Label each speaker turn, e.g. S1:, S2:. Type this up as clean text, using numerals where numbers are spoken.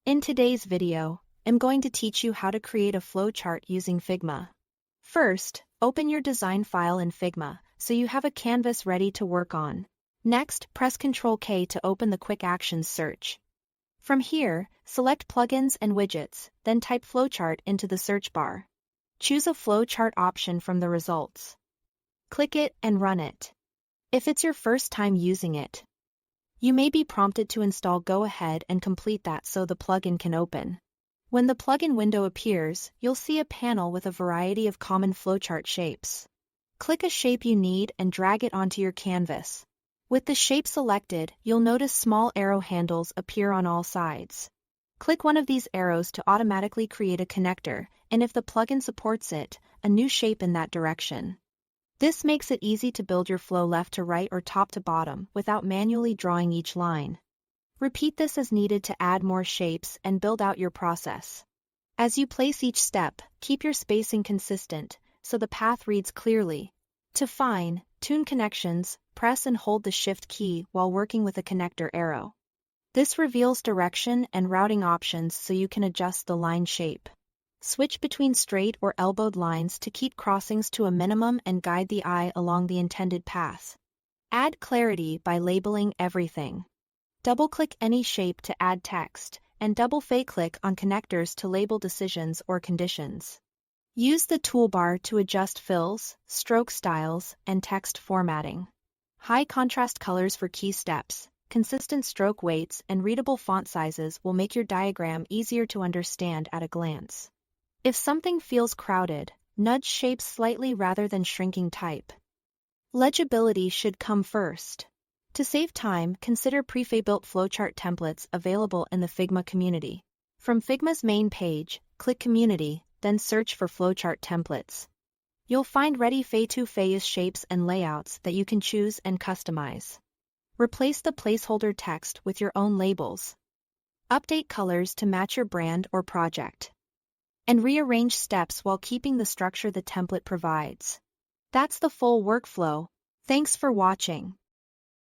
S1: In today's video, I'm going to teach you how to create a flowchart using Figma. First, open your design file in Figma so you have a canvas ready to work on. Next, press Ctrl-K to open the Quick Actions search. From here, select Plugins and Widgets, then type flowchart into the search bar. Choose a flowchart option from the results. Click it and run it. If it's your first time using it, you may be prompted to install. Go ahead and complete that so the plugin can open. When the plugin window appears, you'll see a panel with a variety of common flowchart shapes. Click a shape you need and drag it onto your canvas. With the shape selected, you'll notice small arrow handles appear on all sides. Click one of these arrows to automatically create a connector, and if the plugin supports it, a new shape in that direction. This makes it easy to build your flow left to right or top to bottom without manually drawing each line. Repeat this as needed to add more shapes and build out your process. As you place each step, keep your spacing consistent so the path reads clearly. To fine-tune connections, press and hold the Shift key while working with a connector arrow. This reveals direction and routing options so you can adjust the line shape. Switch between straight or elbowed lines to keep crossings to a minimum and guide the eye along the intended path. Add clarity by labeling everything. Double-click any shape to add text, and double-click on connectors to label decisions or conditions. Use the toolbar to adjust fills, stroke styles, and text formatting. High contrast colors for key steps, consistent stroke weights, and readable font sizes will make your diagram easier to understand at a glance. If something feels crowded, nudge shapes slightly rather than shrinking type. Legibility should come first. To save time, consider pre-built flowchart templates available in the Figma community. From Figma's main page, click Community, then search for flowchart templates. You'll find ready face-to-face shapes and layouts that you can choose and customize. Replace the placeholder text with your own labels. Update colors to match your brand or project. And rearrange steps while keeping the structure the template provides. That's the full workflow. Thanks for watching.